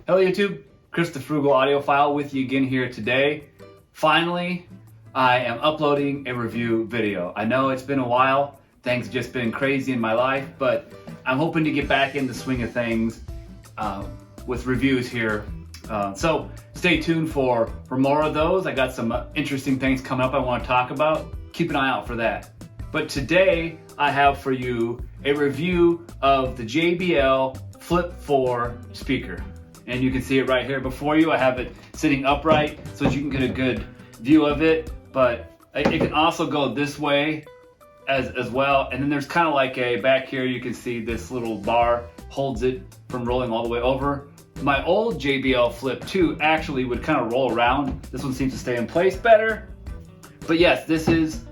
Hello YouTube, Chris the Frugal Audiophile with you again here today. Finally, I am uploading a review video. I know it's been a while, things have just been crazy in my life, but I'm hoping to get back in the swing of things with reviews here. So stay tuned for more of those. I got some interesting things coming up I want to talk about. Keep an eye out for that. But today I have for you a review of the JBL Flip 4 speaker. And you can see it right here before you. I have it sitting upright so that you can get a good view of it. But it can also go this way as well. And then there's kind of like back here you can see this little bar holds it from rolling all the way over. My old JBL Flip 2 actually would kind of roll around. This one seems to stay in place better. But yes, this is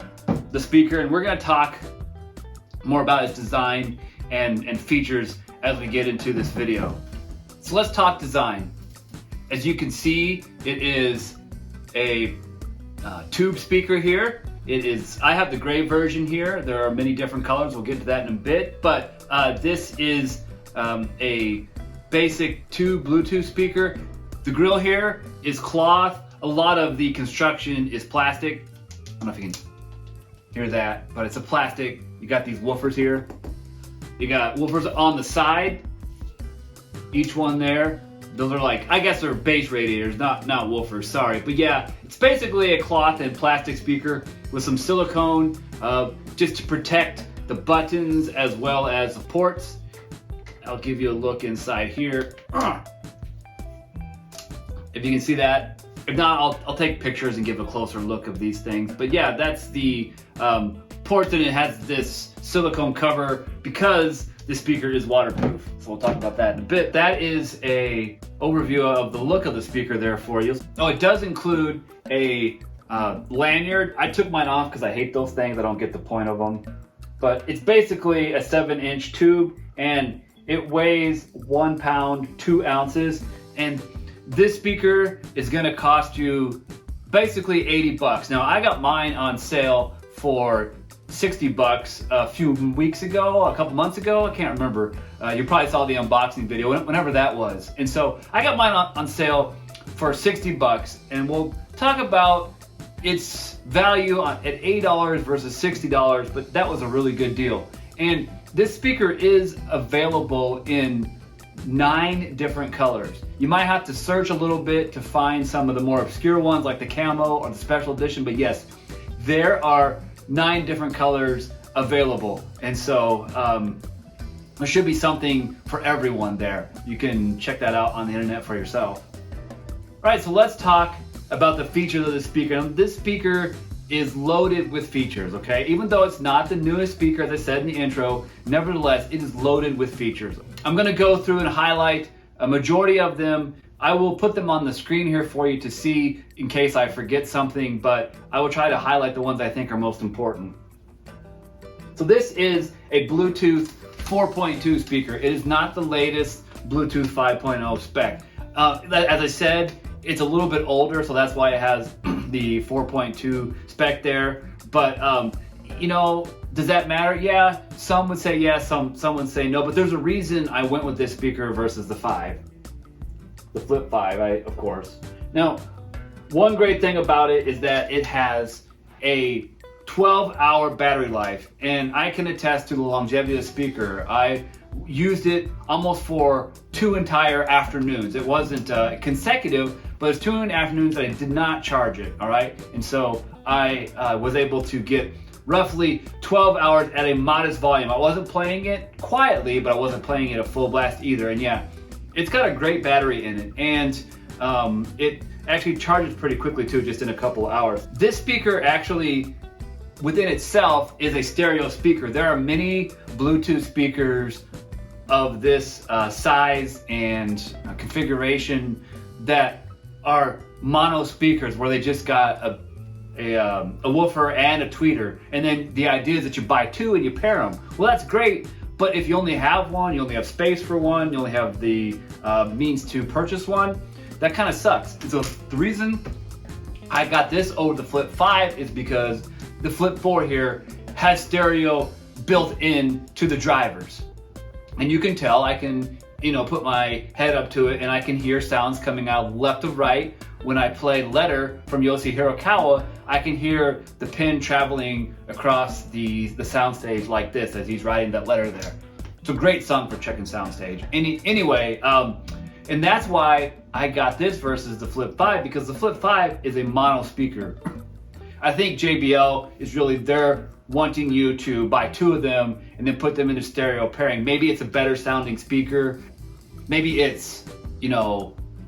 the speaker, and we're going to talk more about its design and features as we get into this video. So let's talk design. As you can see, it is a tube speaker here. I have the gray version here. There are many different colors. We'll get to that in a bit. But this is a basic tube Bluetooth speaker. The grill here is cloth. A lot of the construction is plastic. I don't know if you can hear that, but it's a plastic. You got these woofers here. You got woofers on the side. Each one there, those are like, I guess they're bass radiators, not woofers, sorry. But yeah, it's basically a cloth and plastic speaker with some silicone just to protect the buttons as well as the ports. I'll give you a look inside here. If you can see that. If not, I'll take pictures and give a closer look of these things. But yeah, that's the ports, and it has this silicone cover because the speaker is waterproof. So we'll talk about that in a bit. That is a overview of the look of the speaker there for you. Oh, it does include a lanyard. I took mine off because I hate those things. I don't get the point of them. But it's basically a 7-inch tube, and it weighs 1 pound, 2 ounces. And this speaker is gonna cost you basically 80 bucks. Now I got mine on sale for 60 bucks a few weeks ago, a couple months ago, I can't remember. You probably saw the unboxing video, whenever that was. And so I got mine on sale for 60 bucks, and we'll talk about its value at $80 versus $60, but that was a really good deal. And this speaker is available in 9 different colors. You might have to search a little bit to find some of the more obscure ones like the camo or the special edition, but yes, there are 9 different colors available. And so there should be something for everyone there. You can check that out on the internet for yourself. All right, so let's talk about the features of the speaker. Now, this speaker is loaded with features, okay? Even though it's not the newest speaker, as I said in the intro, nevertheless, it is loaded with features. I'm gonna go through and highlight a majority of them. I will put them on the screen here for you to see in case I forget something, but I will try to highlight the ones I think are most important. So this is a Bluetooth 4.2 speaker. It is not the latest Bluetooth 5.0 spec. As I said, it's a little bit older, so that's why it has the 4.2 spec there. But you know, does that matter? Yeah, some would say yes, some would say no, but there's a reason I went with this speaker versus the 5. The Flip 5, of course. Now, one great thing about it is that it has a 12-hour battery life, and I can attest to the longevity of the speaker. I used it almost for 2 entire afternoons. It wasn't consecutive, but it's 2 afternoons that I did not charge it, all right? And so I was able to get roughly 12 hours at a modest volume. I wasn't playing it quietly, but I wasn't playing it at full blast either. And yeah, it's got a great battery in it, and it actually charges pretty quickly too, just in a couple of hours. This speaker actually, within itself, is a stereo speaker. There are many Bluetooth speakers of this size and configuration that are mono speakers where they just got a woofer and a tweeter, and then the idea is that you buy 2 and you pair them. Well, that's great, but if you only have one, you only have space for one, you only have the means to purchase one, that kind of sucks. And so the reason I got this over the Flip 5 is because the Flip 4 here has stereo built in to the drivers. And you can tell I can put my head up to it and I can hear sounds coming out left to right. When I play Letter from Yoshi Hirokawa, I can hear the pen traveling across the soundstage like this as he's writing that letter there. It's a great song for checking soundstage. Anyway, and that's why I got this versus the Flip 5, because the Flip 5 is a mono speaker. I think JBL is really there wanting you to buy 2 of them and then put them into stereo pairing. Maybe it's a better sounding speaker. Maybe it's,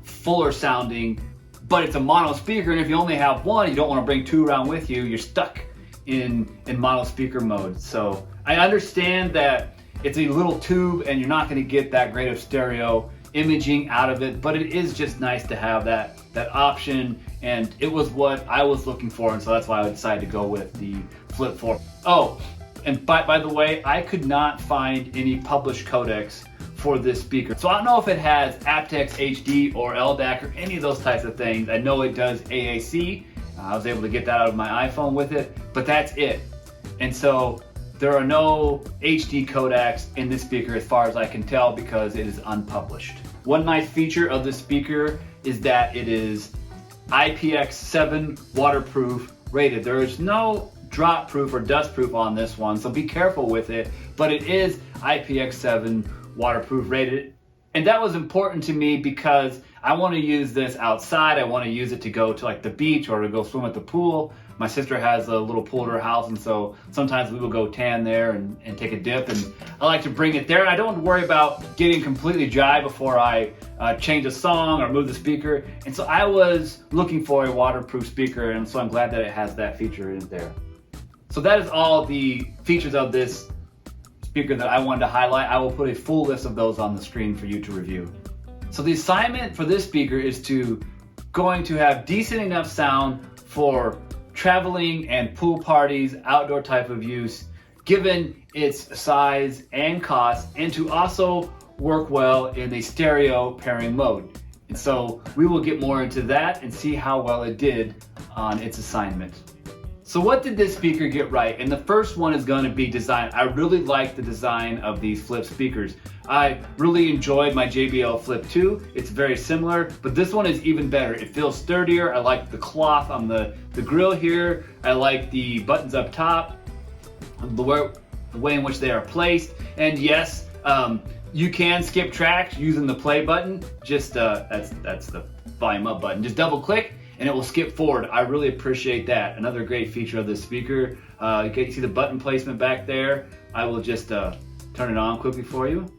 fuller sounding, but it's a mono speaker. And if you only have one, you don't want to bring 2 around with you, you're stuck in mono speaker mode. So I understand that it's a little tube and you're not going to get that great of stereo imaging out of it, but it is just nice to have that option, and it was what I was looking for, and so that's why I decided to go with the Flip 4. Oh, and by the way, I could not find any published codecs for this speaker, so I don't know if it has aptX HD or LDAC or any of those types of things. I know it does AAC. I was able to get that out of my iPhone with it, but that's it. And so there are no HD codecs in this speaker as far as I can tell, because it is unpublished. One nice feature of this speaker is that it is IPX7 waterproof rated. There is no drop proof or dust proof on this one, so be careful with it, but it is IPX7 waterproof rated. And that was important to me because I want to use this outside. I want to use it to go to like the beach or to go swim at the pool. My sister has a little pool at her house, and so sometimes we will go tan there and take a dip, and I like to bring it there. I don't worry about getting completely dry before I change a song or move the speaker, and so I was looking for a waterproof speaker, and so I'm glad that it has that feature in there. So that is all the features of this speaker that I wanted to highlight. I will put a full list of those on the screen for you to review. So the assignment for this speaker is going to have decent enough sound for traveling and pool parties, outdoor type of use, given its size and cost, and to also work well in a stereo pairing mode. And so we will get more into that and see how well it did on its assignment. So what did this speaker get right? And the first one is going to be design. I really like the design of these Flip speakers. I really enjoyed my JBL Flip 2. It's very similar, but this one is even better. It feels sturdier. I like the cloth on the grill here. I like the buttons up top, the way in which they are placed. And yes, you can skip tracks using the play button. Just that's the volume up button. Just double click and it will skip forward. I really appreciate that. Another great feature of this speaker. You can see the button placement back there. I will just turn it on quickly for you.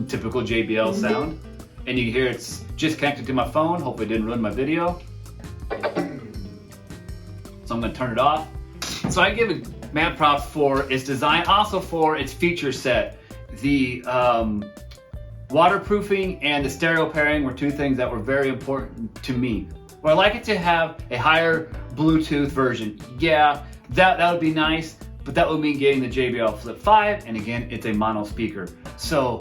Typical JBL sound. And you can hear it's just connected to my phone. Hopefully it didn't ruin my video. So I'm gonna turn it off. So I give it mad props for its design, also for its feature set. The waterproofing and the stereo pairing were 2 things that were very important to me. Well, I like it to have a higher Bluetooth version. Yeah, that would be nice, but that would mean getting the JBL Flip 5, and again, it's a mono speaker. So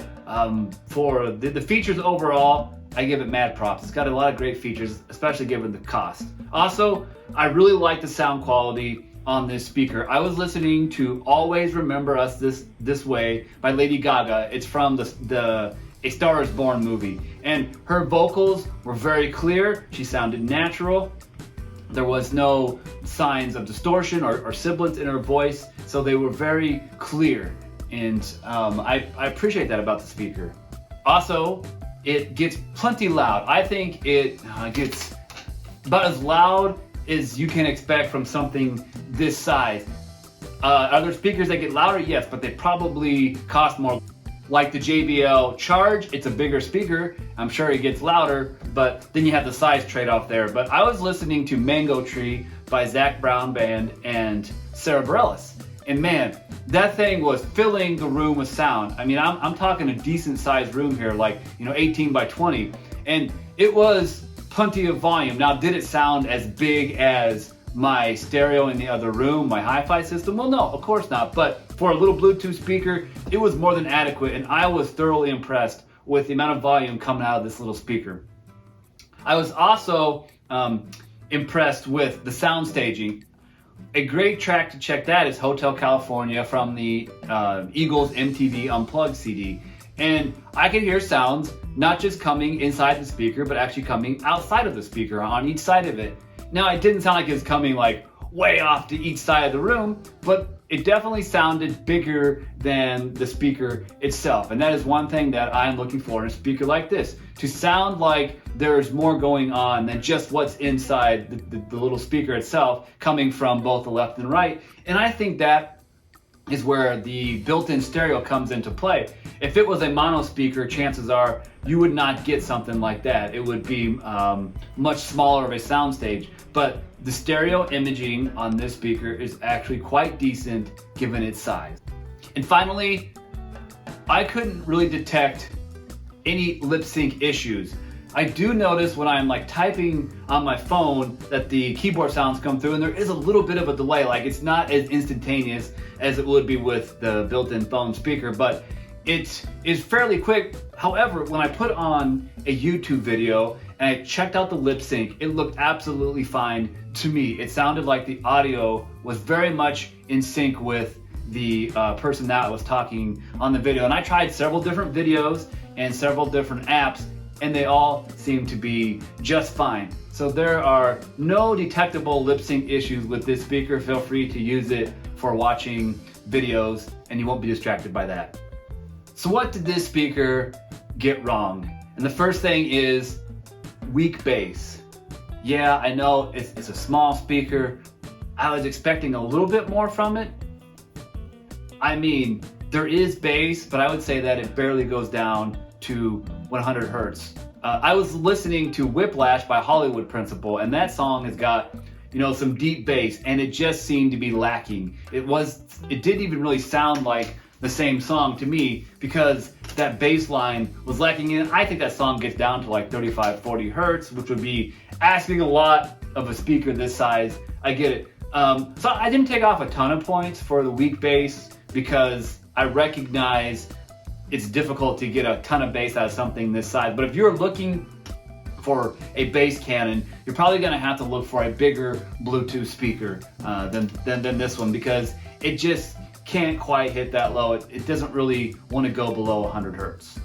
for the features overall, I give it mad props. It's got a lot of great features, especially given the cost. Also, I really like the sound quality on this speaker. I was listening to Always Remember Us This Way by Lady Gaga. It's from the A Star Is Born movie. And her vocals were very clear. She sounded natural. There was no signs of distortion or sibilance in her voice. So they were very clear. And I appreciate that about the speaker. Also, it gets plenty loud. I think it gets about as loud as you can expect from something this size. Are there speakers that get louder? Yes, but they probably cost more. Like the JBL Charge, it's a bigger speaker. I'm sure it gets louder, but then you have the size trade-off there. But I was listening to Mango Tree by Zach Brown Band and Sarah Bareilles. And man, that thing was filling the room with sound. I mean, I'm talking a decent sized room here, like 18 by 20. And it was plenty of volume. Now, did it sound as big as my stereo in the other room, my hi-fi system? Well, no, of course not. But for a little Bluetooth speaker, it was more than adequate, and I was thoroughly impressed with the amount of volume coming out of this little speaker. I was also impressed with the sound staging. A great track to check that is Hotel California from the Eagles MTV Unplugged CD. And I could hear sounds not just coming inside the speaker, but actually coming outside of the speaker on each side of it. Now, it didn't sound like it was coming like way off to each side of the room, but it definitely sounded bigger than the speaker itself. And that is one thing that I'm looking for in a speaker like this, to sound like there's more going on than just what's inside the little speaker itself, coming from both the left and right. And I think that is where the built-in stereo comes into play. If it was a mono speaker, chances are you would not get something like that. It would be much smaller of a soundstage. But the stereo imaging on this speaker is actually quite decent given its size. And finally, I couldn't really detect any lip sync issues. I do notice when I'm like typing on my phone that the keyboard sounds come through, and there is a little bit of a delay. Like, it's not as instantaneous as it would be with the built-in phone speaker, but it is fairly quick. However, when I put on a YouTube video and I checked out the lip sync, it looked absolutely fine to me. It sounded like the audio was very much in sync with the person that was talking on the video. And I tried several different videos and several different apps, and they all seem to be just fine. So there are no detectable lip sync issues with this speaker. Feel free to use it for watching videos and you won't be distracted by that. So what did this speaker get wrong? And the first thing is weak bass. Yeah, I know it's a small speaker. I was expecting a little bit more from it. I mean, there is bass, but I would say that it barely goes down to 100 hertz. I was listening to Whiplash by Hollywood Principal, and that song has got, you know, some deep bass, and it just seemed to be lacking. It didn't even really sound like the same song to me, because that bass line was lacking in. I think that song gets down to like 35, 40 hertz, which would be asking a lot of a speaker this size. I get it. So I didn't take off a ton of points for the weak bass, because I recognize it's difficult to get a ton of bass out of something this size. But if you're looking for a bass cannon, you're probably gonna have to look for a bigger Bluetooth speaker than this one, because it just can't quite hit that low. It doesn't really want to go below 100 hertz.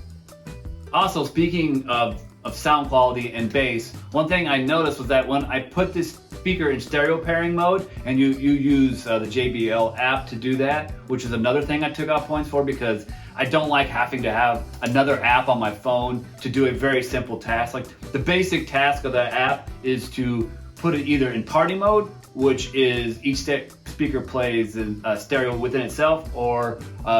Also, speaking of sound quality and bass, one thing I noticed was that when I put this speaker in stereo pairing mode, and you use the JBL app to do that, which is another thing I took off points for, because I don't like having to have another app on my phone to do a very simple task. Like, the basic task of that app is to put it either in party mode, which is each speaker plays in stereo within itself, or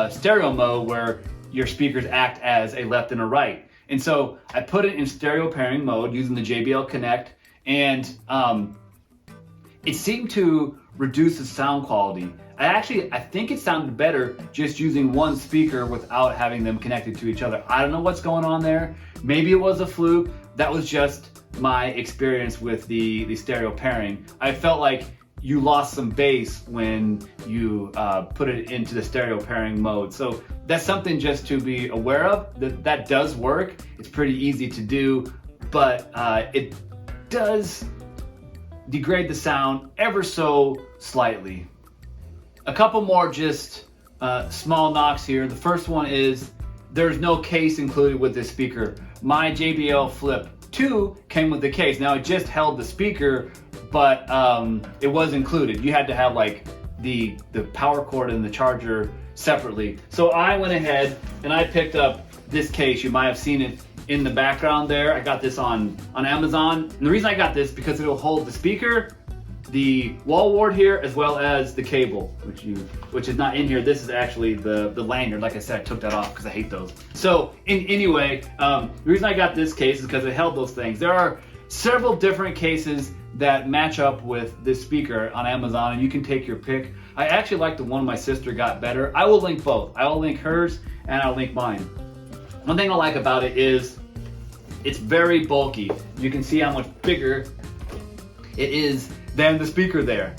stereo mode, where your speakers act as a left and a right. And so I put it in stereo pairing mode using the JBL Connect, and it seemed to reduce the sound quality. I think it sounded better just using one speaker without having them connected to each other. I don't know what's going on there. Maybe it was a fluke. That was just my experience with the stereo pairing. I felt like you lost some bass when you put it into the stereo pairing mode. So that's something just to be aware of. That does work. It's pretty easy to do, but it does degrade the sound ever so slightly. A couple more just small knocks here. The first one is there's no case included with this speaker. My JBL Flip 2 came with the case. Now, it just held the speaker, but it was included. You had to have like the power cord and the charger separately. So I went ahead and I picked up this case. You might have seen it in the background there. I got this on Amazon. And the reason I got this, because it'll hold the speaker, the wall wart here, as well as the cable, which is not in here. This is actually the lanyard. Like I said, I took that off because I hate those. So anyway, the reason I got this case is because it held those things. There are several different cases that match up with this speaker on Amazon, and you can take your pick. I actually like the one my sister got better. I will link both. I will link hers and I'll link mine. One thing I like about it is it's very bulky. You can see how much bigger it is than the speaker there.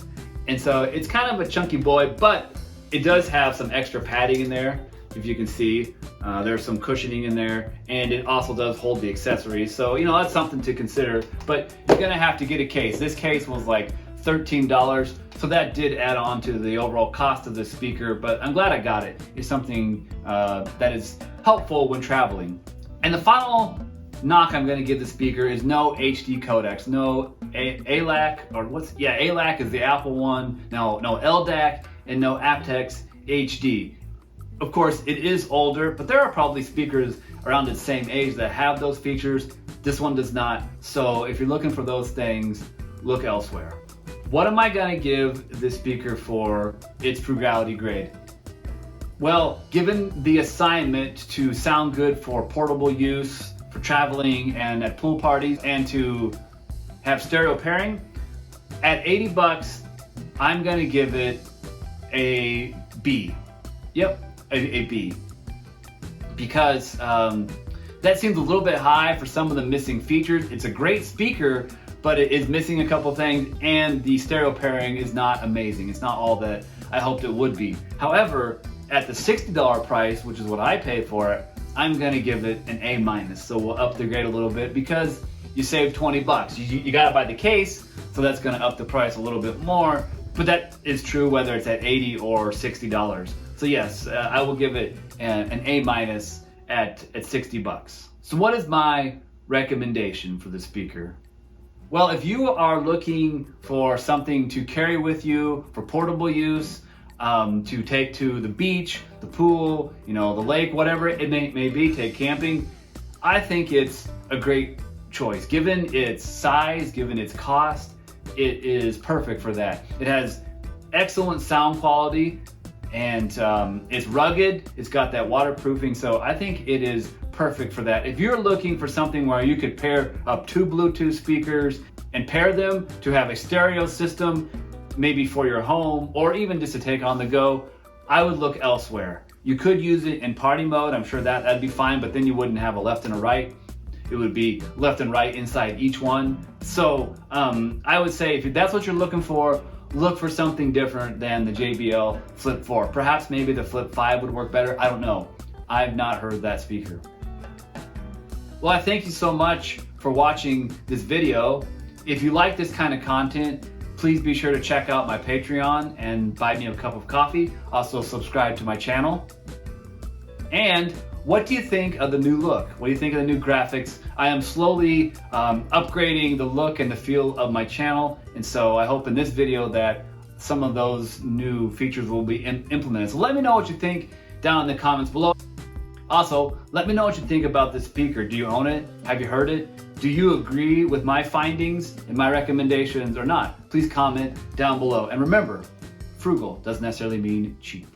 And so it's kind of a chunky boy, but it does have some extra padding in there. If you can see, there's some cushioning in there, and it also does hold the accessories. So, you know, that's something to consider, but you're gonna have to get a case. This case was like $13. So that did add on to the overall cost of the speaker, but I'm glad I got it. It's something that is helpful when traveling. And the final knock I'm going to give the speaker is no HD codecs, no ALAC, or ALAC is the Apple one, no LDAC, and no aptX HD. Of course, it is older, but there are probably speakers around its same age that have those features. This one does not. So if you're looking for those things, look elsewhere. What am I going to give this speaker for its Frugality Grade? Well, given the assignment to sound good for portable use, for traveling and at pool parties, and to have stereo pairing, at 80 bucks, I'm going to give it a B. Yep, a B. Because that seems a little bit high for some of the missing features. It's a great speaker, but it is missing a couple things, and the stereo pairing is not amazing. It's not all that I hoped it would be. However, at the $60 price, which is what I pay for it, I'm gonna give it an A-. So we'll up the grade a little bit because you saved 20 bucks. You gotta buy the case, so that's gonna up the price a little bit more, but that is true whether it's at $80 or $60. So yes, I will give it an A- at 60 bucks. So what is my recommendation for the speaker? Well, if you are looking for something to carry with you for portable use, to take to the beach, the pool, the lake, whatever it may be, take camping, I think it's a great choice. Given its size, given its cost, it is perfect for that. It has excellent sound quality, and it's rugged, it's got that waterproofing, so I think it is perfect for that. If you're looking for something where you could pair up 2 Bluetooth speakers and pair them to have a stereo system, maybe for your home, or even just to take on the go, I would look elsewhere. You could use it in party mode, I'm sure that'd be fine, but then you wouldn't have a left and a right. It would be left and right inside each one. So I would say if that's what you're looking for, look for something different than the JBL Flip 4. Perhaps maybe the Flip 5 would work better, I don't know. I've not heard that speaker. Well, I thank you so much for watching this video. If you like this kind of content, please be sure to check out my Patreon and buy me a cup of coffee. Also subscribe to my channel. And what do you think of the new look? What do you think of the new graphics? I am slowly upgrading the look and the feel of my channel. And so I hope in this video that some of those new features will be implemented. So let me know what you think down in the comments below. Also, let me know what you think about this speaker. Do you own it? Have you heard it? Do you agree with my findings and my recommendations or not? Please comment down below. And remember, frugal doesn't necessarily mean cheap.